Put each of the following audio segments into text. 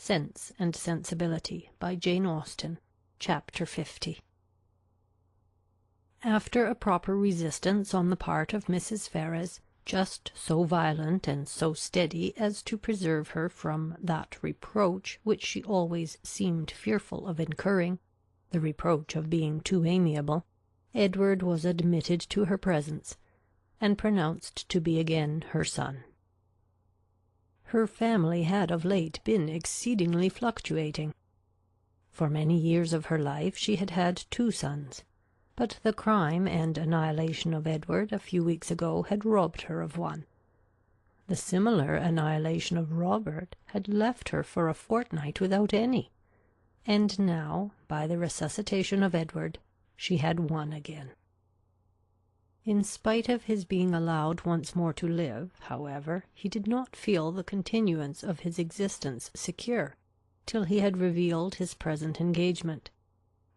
Sense and Sensibility by Jane Austen, Chapter 50. After a proper resistance on the part of Mrs. Ferrars, just so violent and so steady as to preserve her from that reproach which she always seemed fearful of incurring, the reproach of being too amiable, Edward was admitted to her presence, and pronounced to be again her son. Her family had of late been exceedingly fluctuating. For many years of her life she had had 2 sons, but the crime and annihilation of Edward a few weeks ago had robbed her of one. The similar annihilation of Robert had left her for a fortnight without any, and now, by the resuscitation of Edward, she had one again. In spite of his being allowed once more to live, however, he did not feel the continuance of his existence secure, till he had revealed his present engagement,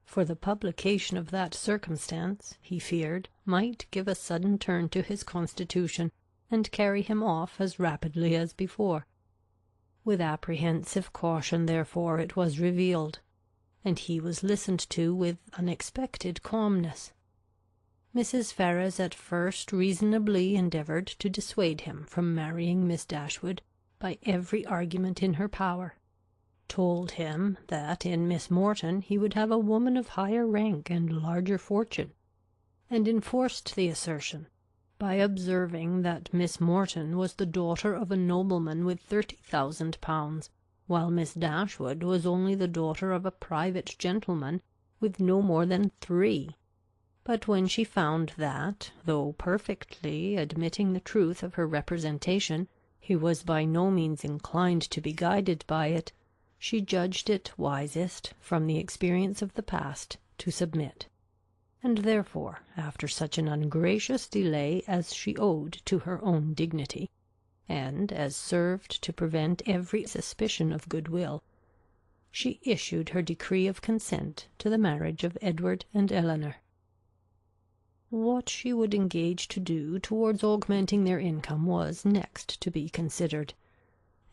for the publication of that circumstance, he feared, might give a sudden turn to his constitution, and carry him off as rapidly as before. With apprehensive caution, therefore, it was revealed, and he was listened to with unexpected calmness. Mrs. Ferrars at first reasonably endeavoured to dissuade him from marrying Miss Dashwood by every argument in her power, told him that in Miss Morton he would have a woman of higher rank and larger fortune, and enforced the assertion by observing that Miss Morton was the daughter of a nobleman with £30,000, while Miss Dashwood was only the daughter of a private gentleman with no more than 3. But when she found that, though perfectly admitting the truth of her representation, he was by no means inclined to be guided by it, she judged it wisest, from the experience of the past, to submit, and therefore, after such an ungracious delay as she owed to her own dignity, and as served to prevent every suspicion of goodwill, she issued her decree of consent to the marriage of Edward and Elinor. What she would engage to do towards augmenting their income was next to be considered,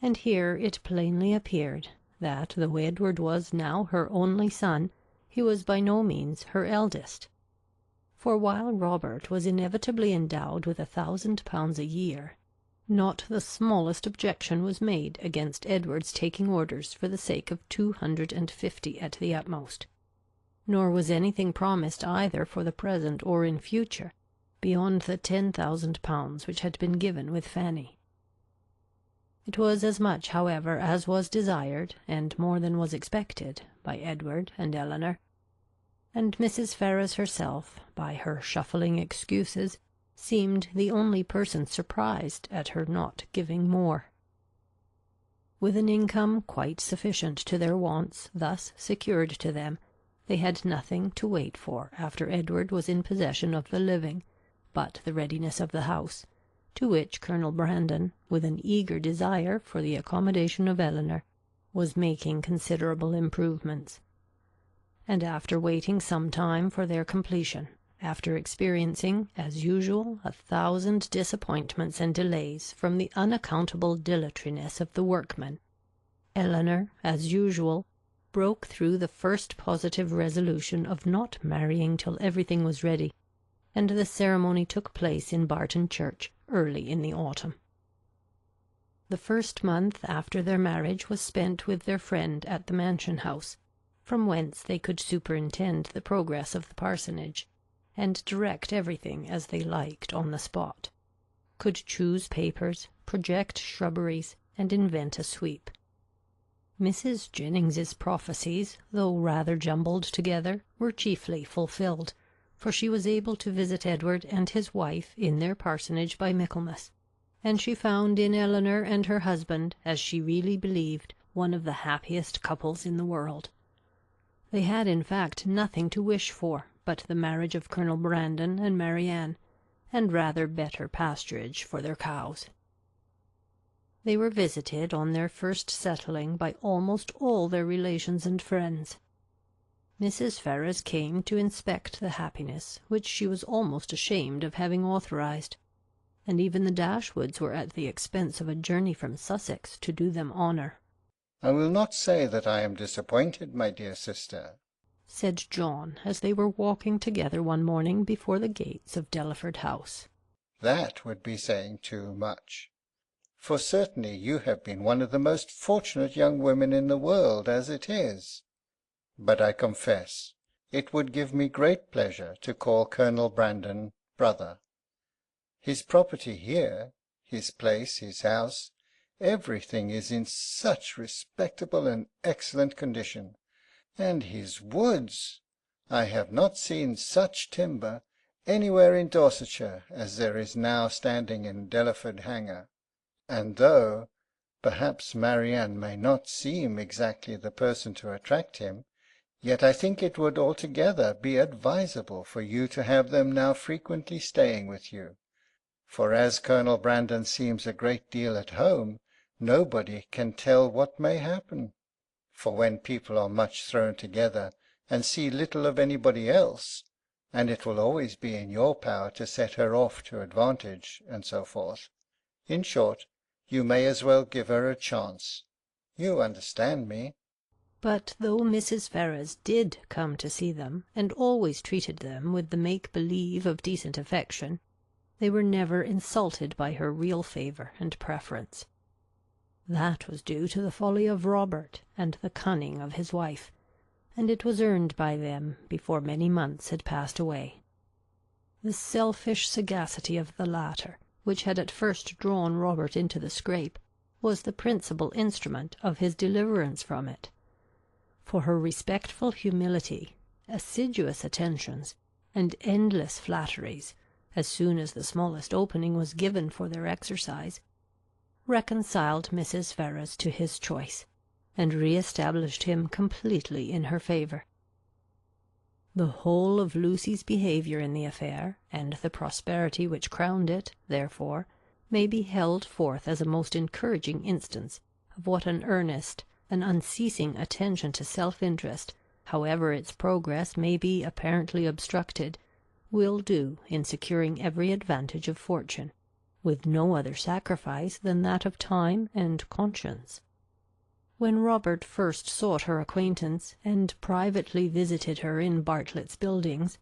and here it plainly appeared that, though Edward was now her only son, he was by no means her eldest. For while Robert was inevitably endowed with £1,000 a year, not the smallest objection was made against Edward's taking orders for the sake of 250 at the utmost. Nor was anything promised either for the present or in future, beyond the £10,000 which had been given with Fanny. It was as much, however, as was desired, and more than was expected, by Edward and Elinor, and Mrs. Ferrars herself, by her shuffling excuses, seemed the only person surprised at her not giving more. With an income quite sufficient to their wants thus secured to them, they had nothing to wait for after Edward was in possession of the living, but the readiness of the house, to which Colonel Brandon, with an eager desire for the accommodation of Elinor, was making considerable improvements. And after waiting some time for their completion, after experiencing, as usual, 1,000 disappointments and delays from the unaccountable dilatoriness of the workmen, Elinor, as usual, broke through the first positive resolution of not marrying till everything was ready, and the ceremony took place in Barton Church early in the autumn. The first month after their marriage was spent with their friend at the mansion house, from whence they could superintend the progress of the parsonage, and direct everything as they liked on the spot, could choose papers, project shrubberies, and invent a sweep. Mrs. Jennings's prophecies, though rather jumbled together, were chiefly fulfilled, for she was able to visit Edward and his wife in their parsonage by Michaelmas, and she found in Elinor and her husband, as she really believed, one of the happiest couples in the world. They had in fact nothing to wish for but the marriage of Colonel Brandon and Marianne, and rather better pasturage for their cows. They were visited on their first settling by almost all their relations and friends. Mrs. Ferrars came to inspect the happiness which she was almost ashamed of having authorized, and even the Dashwoods were at the expense of a journey from Sussex to do them honour. I will not say that I am disappointed, my dear sister," said John, as they were walking together one morning before the gates of Delaford House. "That would be saying too much, for certainly you have been one of the most fortunate young women in the world as it is. But I confess it would give me great pleasure to call Colonel Brandon brother. His property here, his place, his house, everything is in such respectable and excellent condition. And his woods! I have not seen such timber anywhere in Dorsetshire as there is now standing in Delaford Hanger. And though, perhaps, Marianne may not seem exactly the person to attract him, yet I think it would altogether be advisable for you to have them now frequently staying with you. For as Colonel Brandon seems a great deal at home, nobody can tell what may happen. For when people are much thrown together, and see little of anybody else, and it will always be in your power to set her off to advantage, and so forth. In short, you may as well give her a chance. You understand me?" But though Mrs. Ferrars did come to see them, and always treated them with the make-believe of decent affection, they were never insulted by her real favour and preference. That was due to the folly of Robert and the cunning of his wife, and it was earned by them before many months had passed away. The selfish sagacity of the latter, which had at first drawn Robert into the scrape, was the principal instrument of his deliverance from it. For her respectful humility, assiduous attentions, and endless flatteries, as soon as the smallest opening was given for their exercise, reconciled Mrs. Ferrars to his choice, and re-established him completely in her favour. The whole of Lucy's behaviour in the affair, and the prosperity which crowned it, therefore, may be held forth as a most encouraging instance of what an earnest, an unceasing attention to self-interest, however its progress may be apparently obstructed, will do in securing every advantage of fortune, with no other sacrifice than that of time and conscience. When Robert first sought her acquaintance, and privately visited her in Bartlett's Buildings,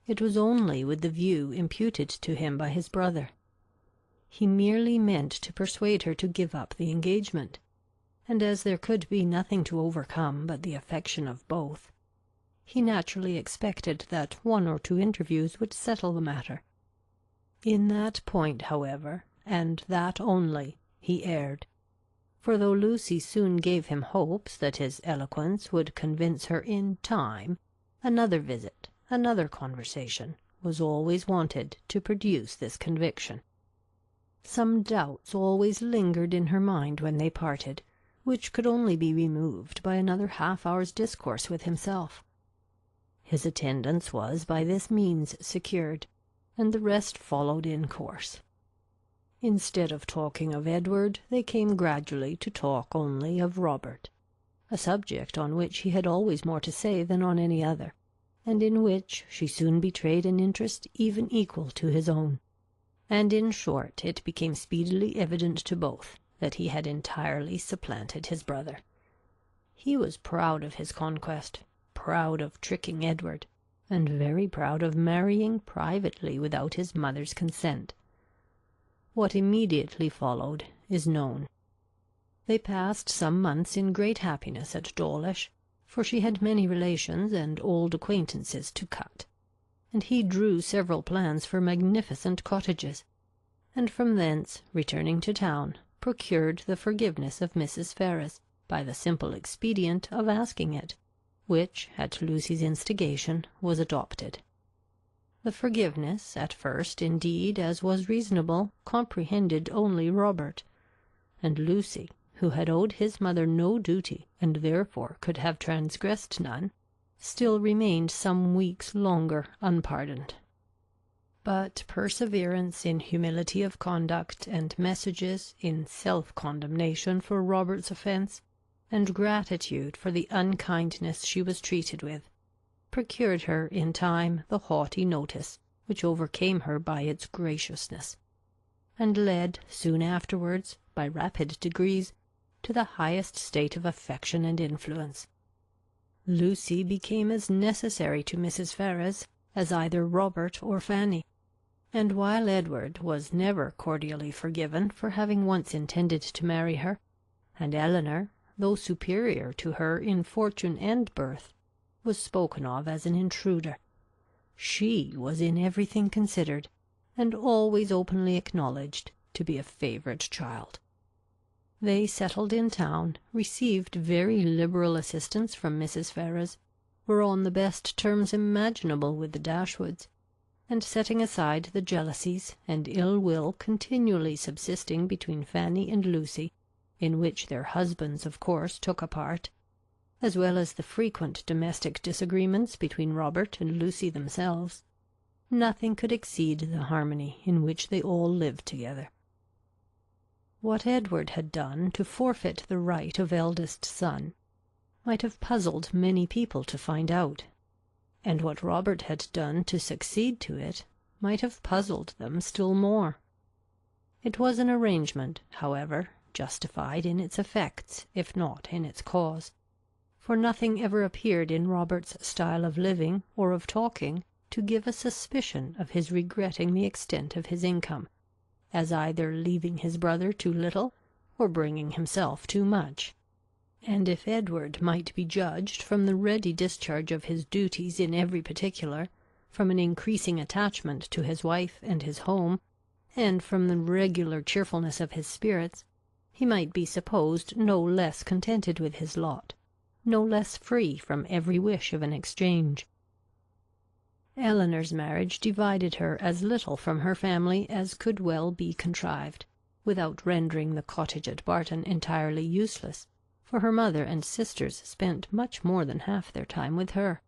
it was only with the view imputed to him by his brother. He merely meant to persuade her to give up the engagement, and as there could be nothing to overcome but the affection of both, he naturally expected that one or two interviews would settle the matter. In that point, however, and that only, he erred, for though Lucy soon gave him hopes that his eloquence would convince her in time, another visit, another conversation, was always wanted to produce this conviction. Some doubts always lingered in her mind when they parted, which could only be removed by another half-hour's discourse with himself. His attendance was by this means secured, and the rest followed in course. Instead of talking of Edward, they came gradually to talk only of Robert, a subject on which he had always more to say than on any other, and in which she soon betrayed an interest even equal to his own. And in short, it became speedily evident to both that he had entirely supplanted his brother. He was proud of his conquest, proud of tricking Edward, and very proud of marrying privately without his mother's consent. What immediately followed is known. They passed some months in great happiness at Dawlish, for she had many relations and old acquaintances to cut, and he drew several plans for magnificent cottages, and from thence, returning to town, procured the forgiveness of Mrs. Ferrars by the simple expedient of asking it, which, at Lucy's instigation, was adopted. The forgiveness, at first, indeed, as was reasonable, comprehended only Robert, and Lucy, who had owed his mother no duty, and therefore could have transgressed none, still remained some weeks longer unpardoned. But perseverance in humility of conduct, and messages in self-condemnation for Robert's offence, and gratitude for the unkindness she was treated with, procured her in time the haughty notice which overcame her by its graciousness, and led soon afterwards, by rapid degrees, to the highest state of affection and influence. Lucy became as necessary to Mrs. Ferrars as either Robert or Fanny, and while Edward was never cordially forgiven for having once intended to marry her, and Elinor, though superior to her in fortune and birth, was spoken of as an intruder, she was in everything considered, and always openly acknowledged to be a favourite child. They settled in town, received very liberal assistance from Mrs. Ferrars, were on the best terms imaginable with the Dashwoods, and setting aside the jealousies and ill will continually subsisting between Fanny and Lucy, in which their husbands of course took a part, as well as the frequent domestic disagreements between Robert and Lucy themselves, nothing could exceed the harmony in which they all lived together. What Edward had done to forfeit the right of eldest son might have puzzled many people to find out, and what Robert had done to succeed to it might have puzzled them still more. It was an arrangement, however, justified in its effects, if not in its cause, for nothing ever appeared in Robert's style of living or of talking to give a suspicion of his regretting the extent of his income, as either leaving his brother too little or bringing himself too much. And if Edward might be judged from the ready discharge of his duties in every particular, from an increasing attachment to his wife and his home, and from the regular cheerfulness of his spirits, he might be supposed no less contented with his lot, no less free from every wish of an exchange. Elinor's marriage divided her as little from her family as could well be contrived, without rendering the cottage at Barton entirely useless, for her mother and sisters spent much more than half their time with her.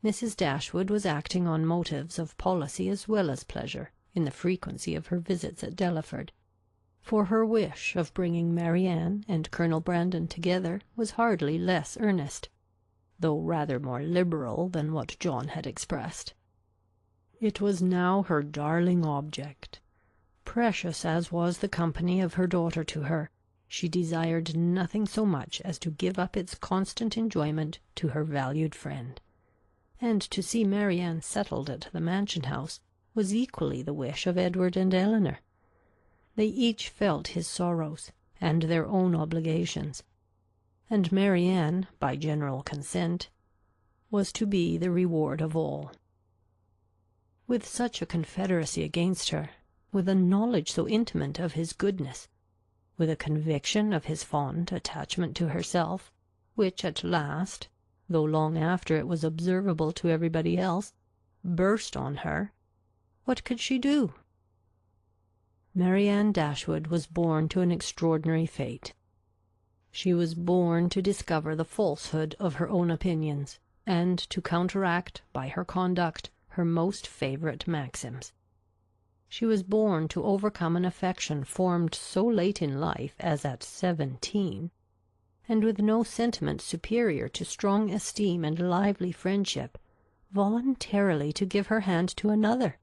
Mrs. Dashwood was acting on motives of policy as well as pleasure in the frequency of her visits at Delaford, for her wish of bringing Marianne and Colonel Brandon together was hardly less earnest, though rather more liberal than what John had expressed. It was now her darling object. Precious as was the company of her daughter to her, she desired nothing so much as to give up its constant enjoyment to her valued friend, and to see Marianne settled at the mansion house was equally the wish of Edward and Elinor. They each felt his sorrows and their own obligations, and Marianne, by general consent, was to be the reward of all. With such a confederacy against her, with a knowledge so intimate of his goodness, with a conviction of his fond attachment to herself, which at last, though long after it was observable to everybody else, burst on her, what could she do? Marianne Dashwood was born to an extraordinary fate. She was born to discover the falsehood of her own opinions, and to counteract, by her conduct, her most favourite maxims. She was born to overcome an affection formed so late in life as at 17, and with no sentiment superior to strong esteem and lively friendship, voluntarily to give her hand to another,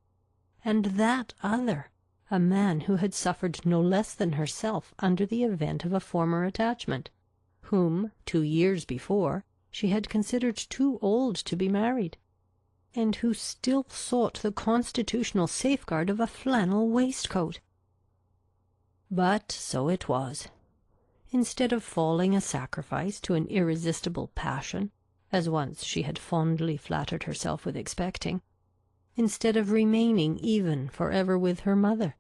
and that other a man who had suffered no less than herself under the event of a former attachment, whom, 2 years before, she had considered too old to be married, and who still sought the constitutional safeguard of a flannel waistcoat. But so it was. Instead of falling a sacrifice to an irresistible passion, as once she had fondly flattered herself with expecting, instead of remaining even for ever with her mother,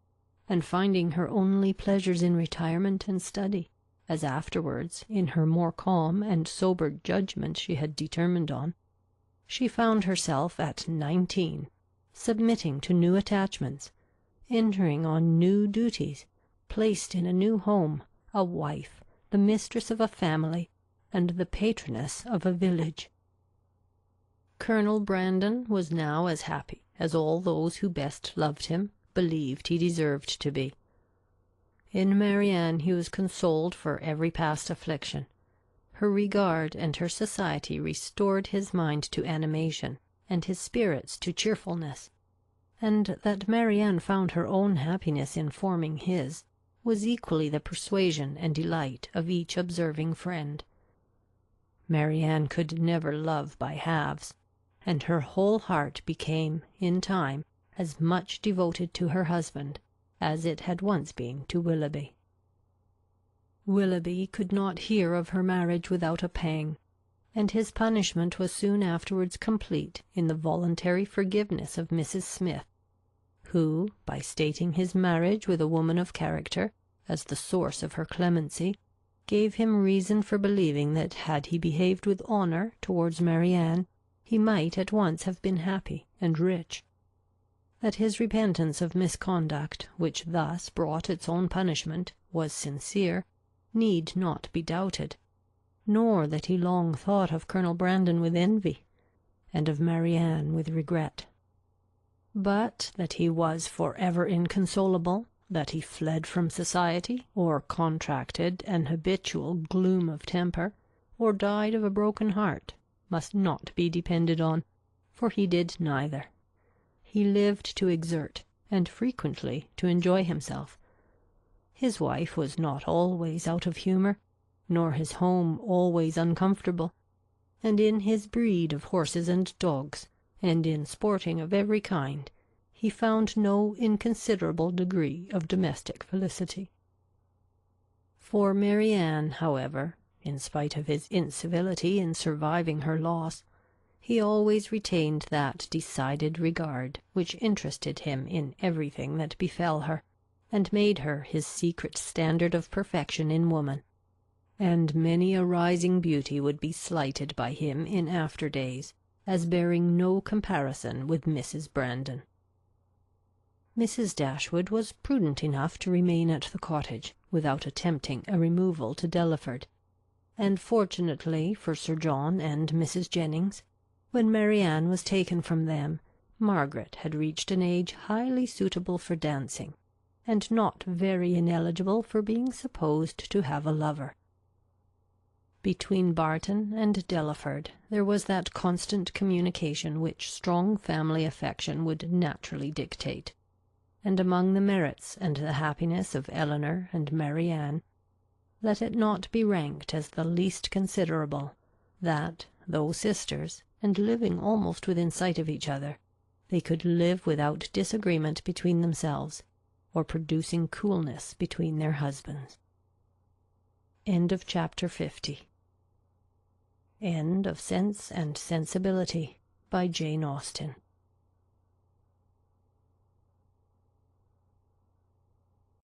and finding her only pleasures in retirement and study, as afterwards, in her more calm and sober judgment, she had determined on, she found herself at 19, submitting to new attachments, entering on new duties, placed in a new home, a wife, the mistress of a family, and the patroness of a village. Colonel Brandon was now as happy as all those who best loved him believed he deserved to be. In Marianne he was consoled for every past affliction. Her regard and her society restored his mind to animation, and his spirits to cheerfulness, and that Marianne found her own happiness in forming his was equally the persuasion and delight of each observing friend. Marianne could never love by halves, and her whole heart became, in time, as much devoted to her husband as it had once been to Willoughby. Willoughby could not hear of her marriage without a pang, and his punishment was soon afterwards complete in the voluntary forgiveness of Mrs. Smith, who, by stating his marriage with a woman of character as the source of her clemency, gave him reason for believing that had he behaved with honour towards Marianne, he might at once have been happy and rich. That his repentance of misconduct, which thus brought its own punishment, was sincere, need not be doubted, nor that he long thought of Colonel Brandon with envy, and of Marianne with regret. But that he was for ever inconsolable, that he fled from society, or contracted an habitual gloom of temper, or died of a broken heart, must not be depended on, for he did neither. He lived to exert, and frequently to enjoy himself. His wife was not always out of humour, nor his home always uncomfortable, and in his breed of horses and dogs, and in sporting of every kind, he found no inconsiderable degree of domestic felicity. For Marianne, however, in spite of his incivility in surviving her loss, he always retained that decided regard which interested him in everything that befell her, and made her his secret standard of perfection in woman, and many a rising beauty would be slighted by him in after days, as bearing no comparison with Mrs. Brandon. Mrs. Dashwood was prudent enough to remain at the cottage, without attempting a removal to Delaford, and fortunately for Sir John and Mrs. Jennings, when Marianne was taken from them, Margaret had reached an age highly suitable for dancing, and not very ineligible for being supposed to have a lover. Between Barton and Delaford there was that constant communication which strong family affection would naturally dictate, and among the merits and the happiness of Elinor and Marianne, let it not be ranked as the least considerable, that, though sisters, and living almost within sight of each other, they could live without disagreement between themselves, or producing coolness between their husbands. End of chapter 50. End of Sense and Sensibility by Jane Austen.